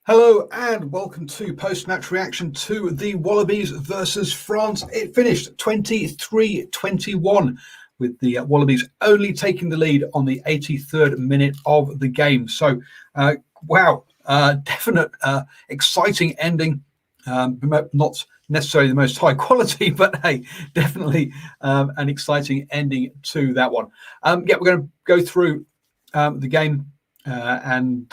Hello and welcome to post-match reaction to the Wallabies versus France. It finished 23-21 with the Wallabies only taking the lead on the 83rd minute of the game. So, wow, definite exciting ending. Not necessarily the most high quality, but hey, definitely an exciting ending to that one. We're going to go through the game and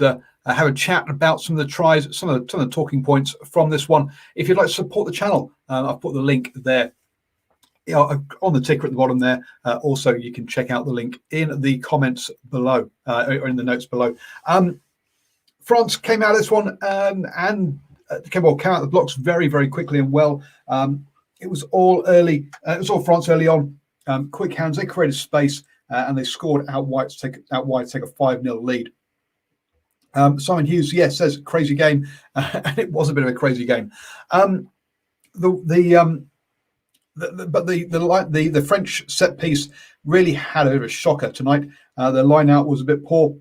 have a chat about some of the tries, some of the talking points from this one. If you'd like to support the channel, I've put the link there on the ticker at the bottom there. Also, you can check out the link in the comments below, or in the notes below. France came out of this one and came out of the blocks very, very quickly and well. It was all early. It was all France early on. Quick hands. They created space and they scored out wide to take a 5-0 lead. Simon Hughes, yes, says crazy game, and it was a bit of a crazy game. But the French set piece really had a bit of a shocker tonight. The line out was a bit poor,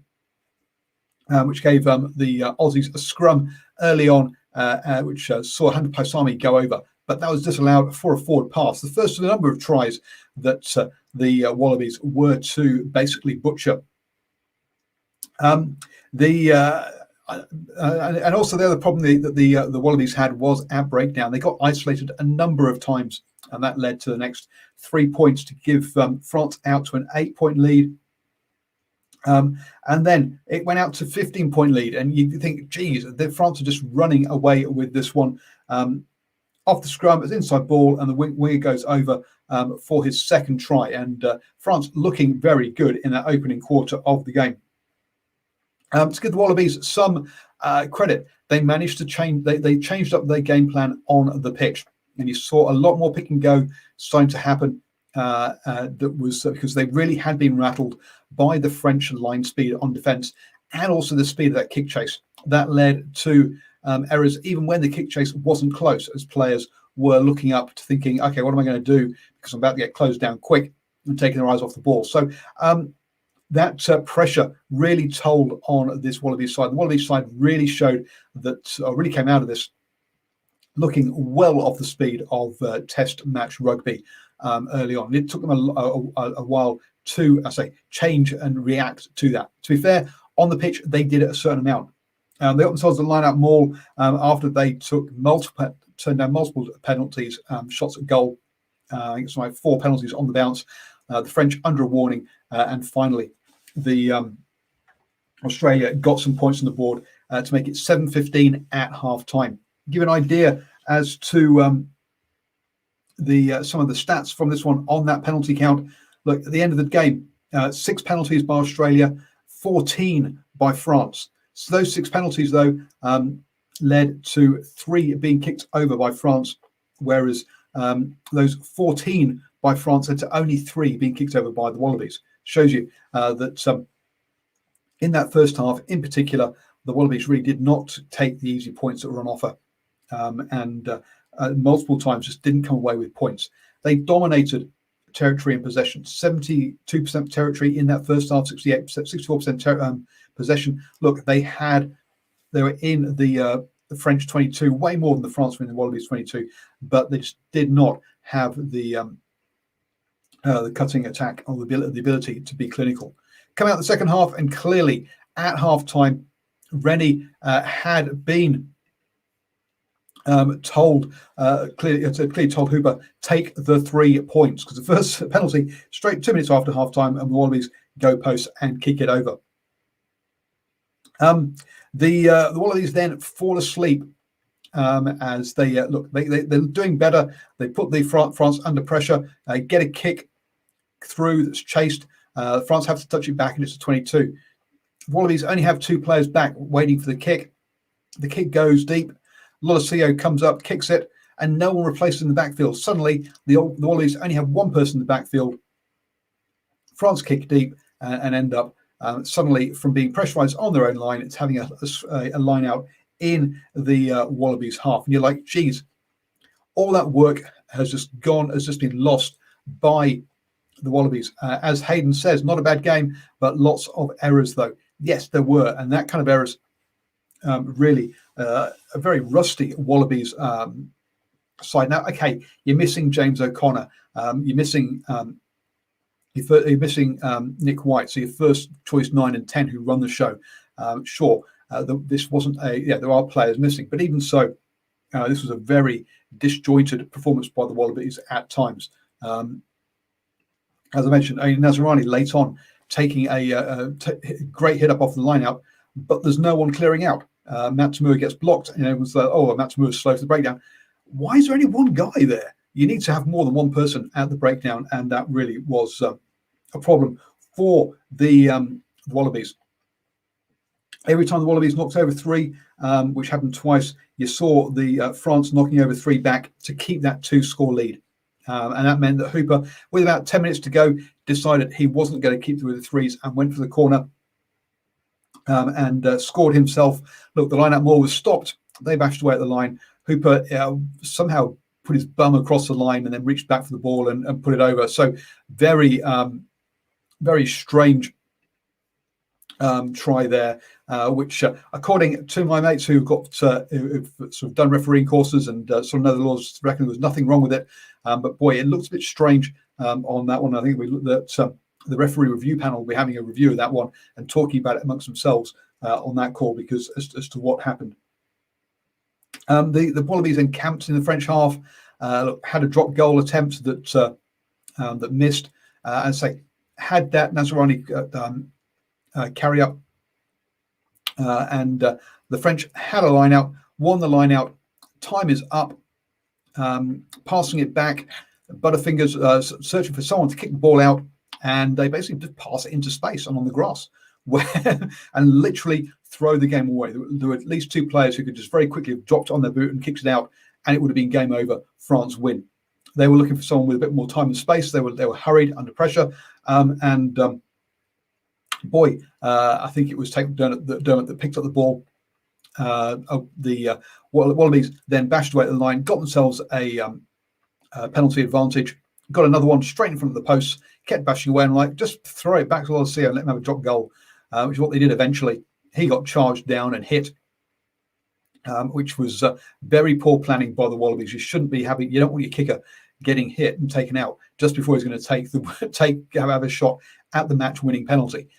which gave the Aussies a scrum early on, which saw Hamid Paisami go over, but that was disallowed for a forward pass. The first of a number of tries that the Wallabies were to basically butcher. And also the other problem that the Wallabies had was our breakdown. They got isolated a number of times, and that led to the next 3 points to give France out to an 8-point lead. And then it went out to 15-point lead, and you think, geez, France are just running away with this one. Off the scrum, it's inside ball, and the winger goes over for his second try, and France looking very good in that opening quarter of the game. To give the Wallabies some credit, they managed to change. They changed up their game plan on the pitch, and you saw a lot more pick and go starting to happen. That was because they really had been rattled by the French line speed on defence, and also the speed of that kick chase. That led to errors, even when the kick chase wasn't close, as players were looking up to thinking, "Okay, what am I going to do? Because I'm about to get closed down quick," and taking their eyes off the ball. So. That pressure really told on this Wallabies side. The Wallabies side really showed that, really came out of this looking well off the speed of test match rugby early on. It took them a while to, change and react to that. To be fair, on the pitch, they did it a certain amount. They got themselves a line-out maul after they turned down multiple penalties, shots at goal. I think it's like 4 penalties on the bounce. The French under a warning, and finally, the Australia got some points on the board to make it 7-15 at half time. Give an idea as to some of the stats from this one on that penalty count. Look, at the end of the game, 6 penalties by Australia, 14 by France. So those 6 penalties, though, led to 3 being kicked over by France, whereas those 14 by France led to only 3 being kicked over by the Wallabies. Shows you that in that first half, in particular, the Wallabies really did not take the easy points that were on offer, and multiple times just didn't come away with points. They dominated territory and possession, 72% territory in that first half, 64% possession. Look, they were in the French 22, way more than the France were in the Wallabies 22, but they just did not have the cutting attack or the ability to be clinical. Come out the second half, and clearly at half time, Rennie had been clearly told Hooper, take the 3 points, because the first penalty straight 2 minutes after half time, and the Wallabies go post and kick it over. The Wallabies then fall asleep as they they're doing better. They put the France under pressure, get a kick through that's chased. France have to touch it back, and it's a 22. Wallabies only have 2 players back waiting for the kick. The kick goes deep. Lolosio comes up, kicks it, and no one replaces in the backfield. Suddenly, the Wallabies only have 1 person in the backfield. France kick deep and end up suddenly, from being pressurized on their own line, it's having a line out in the Wallabies half. And you're like, geez, all that work has just been lost by the Wallabies. As Hayden says, not a bad game, but lots of errors, though. Yes, there were, and that kind of errors really a very rusty Wallabies side. Now, okay, you're missing James O'Connor. You're missing Nick White. So your first choice 9 and 10 who run the show. Sure, this wasn't there are players missing, but even so, this was a very disjointed performance by the Wallabies at times. As I mentioned, Nazarani late on taking a great hit up off the line out, but there's no one clearing out. Matt Tamura gets blocked, and everyone's like, oh, Matt Tamura's slow to the breakdown. Why is there only one guy there? You need to have more than one person at the breakdown, and that really was a problem for the Wallabies. Every time the Wallabies knocked over 3, which happened twice, you saw the France knocking over 3 back to keep that 2-score lead. And that meant that Hooper, with about 10 minutes to go, decided he wasn't going to keep through the threes and went for the corner and scored himself. Look, the line-out more was stopped. They bashed away at the line. Hooper somehow put his bum across the line and then reached back for the ball and put it over. So very, very strange try there, which according to my mates who've got who've sort of done refereeing courses and sort of know the laws, reckon there was nothing wrong with it. But boy, it looks a bit strange on that one. I think we looked at the referee review panel will be having a review of that one and talking about it amongst themselves on that call, because as to what happened. The Wallabies encamped in the French half, had a drop goal attempt that that missed, and say had that Nazarani carry up, and the French had a line out, won the line out. Time is up, passing it back. Butterfingers searching for someone to kick the ball out, and they basically just pass it into space and on the grass, and literally throw the game away. There were at least 2 players who could just very quickly have dropped on their boot and kicked it out, and it would have been game over. France win. They were looking for someone with a bit more time and space. They were hurried under pressure, and boy, I think it was Dermot that picked up the ball. The Wallabies then bashed away at the line, got themselves a penalty advantage, got another one straight in front of the posts, kept bashing away, and like, just throw it back to Wallace and let them have a drop goal, which is what they did eventually. He got charged down and hit, which was very poor planning by the Wallabies. You shouldn't be having, you don't want your kicker getting hit and taken out just before he's going to have a shot at the match-winning penalty.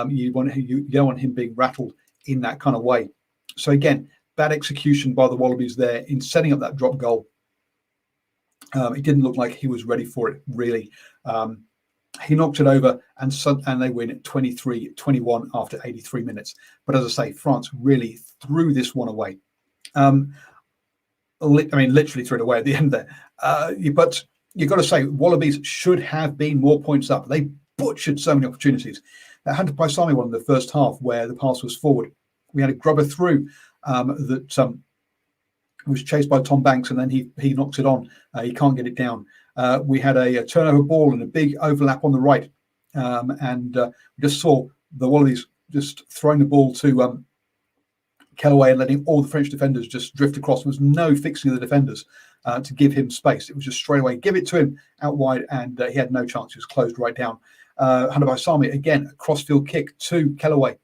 You don't want him being rattled in that kind of way. So again, bad execution by the Wallabies there in setting up that drop goal. It didn't look like he was ready for it, really. He knocked it over, and they win at 23-21 after 83 minutes. But as I say, France really threw this one away. Literally threw it away at the end there. But you've got to say, Wallabies should have been more points up. They butchered so many opportunities. Hunter Paisami won in the first half where the pass was forward. We had a grubber through that was chased by Tom Banks, and then he knocks it on. He can't get it down. We had a turnover ball and a big overlap on the right, and we just saw the Wallabies just throwing the ball to Kellaway and letting all the French defenders just drift across. There was no fixing of the defenders to give him space. It was just straight away, give it to him out wide, and he had no chance. He was closed right down. Hunter Paisami, again, a crossfield kick to Kellaway.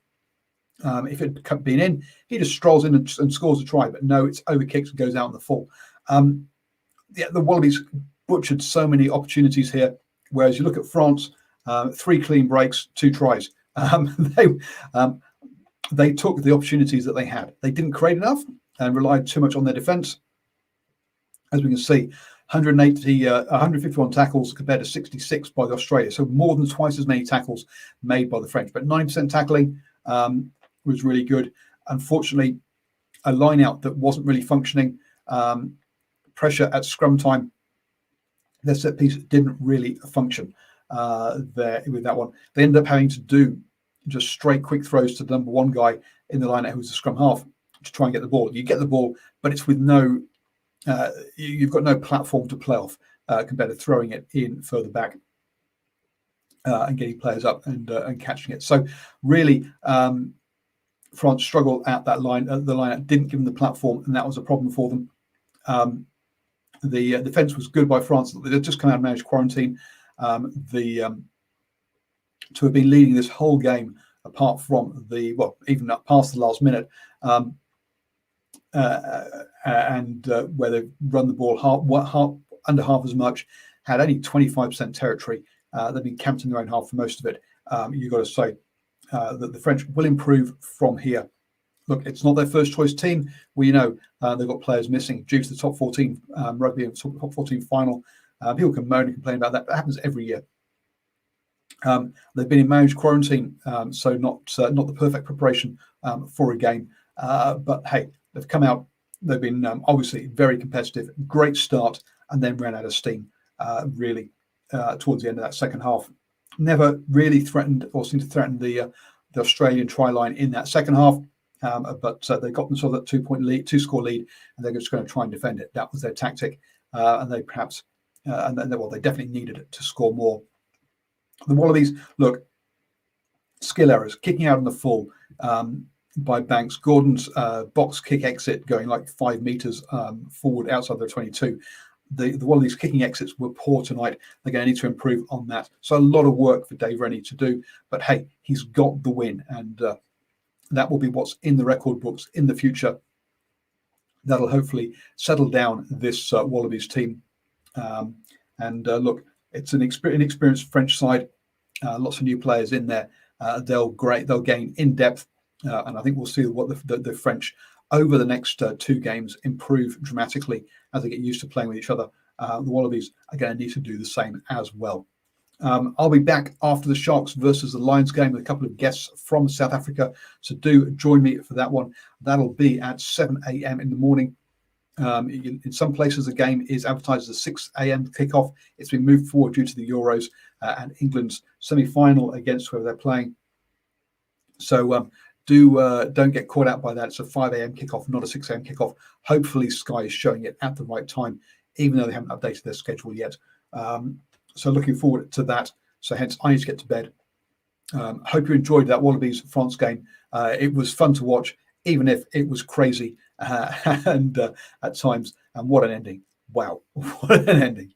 If it had been in, he just strolls in and scores a try. But no, it's overkicked and goes out in the full. The Wallabies butchered so many opportunities here. Whereas you look at France, 3 clean breaks, 2 tries. They took the opportunities that they had. They didn't create enough and relied too much on their defence. As we can see, 151 tackles compared to 66 by the Australia. So more than twice as many tackles made by the French. But 9% tackling was really good. Unfortunately, a line out that wasn't really functioning. Pressure at scrum time. Their set piece didn't really function there with that one. They ended up having to do just straight quick throws to the number 1 guy in the line out who was the scrum half to try and get the ball. You get the ball, but it's with no, you've got no platform to play off compared to throwing it in further back and getting players up and catching it. So really, France struggled at that line. The line out didn't give them the platform, and that was a problem for them. The defence was good by France. They'd just come out of managed quarantine. To have been leading this whole game, apart from even up past the last minute, and where they've run the ball under half as much, had only 25% territory. They've been camped in their own half for most of it. You've got to say that the French will improve from here. Look, it's not their first choice team. We know they've got players missing due to the top 14 rugby and top 14 final. People can moan and complain about that, but it happens every year. They've been in managed quarantine, so not the perfect preparation for a game. But hey, they've come out. They've been obviously very competitive. Great start, and then ran out of steam really towards the end of that second half. Never really threatened or seemed to threaten the Australian try line in that second half. But they got themselves that 2-point lead, 2-score lead, and they're just going to try and defend it. That was their tactic, and they perhaps, they definitely needed it to score more. The Wallabies, look, skill errors, kicking out on the full by Banks. Gordon's box kick exit going like 5 meters forward outside their 22. The Wallabies kicking exits were poor tonight. They're going to need to improve on that. So a lot of work for Dave Rennie to do. But hey, he's got the win, and that will be what's in the record books in the future. That'll hopefully settle down this Wallabies team. Look, it's an inexperienced French side. Lots of new players in there. They'll gain in depth, and I think we'll see what the French over the next 2 games improve dramatically as they get used to playing with each other. The Wallabies are going to need to do the same as well. I'll be back after the Sharks versus the Lions game with a couple of guests from South Africa. So do join me for that one. That'll be at 7 a.m. in the morning. In some places, the game is advertised as a 6 a.m. kickoff. It's been moved forward due to the Euros and England's semi-final against whoever they're playing. So don't get caught out by that. It's a 5 a.m. kickoff, not a 6 a.m. kickoff. Hopefully, Sky is showing it at the right time, even though they haven't updated their schedule yet. So looking forward to that. So hence, I need to get to bed. Hope you enjoyed that Wallabies France game. It was fun to watch, even if it was crazy and at times. And what an ending. Wow, what an ending.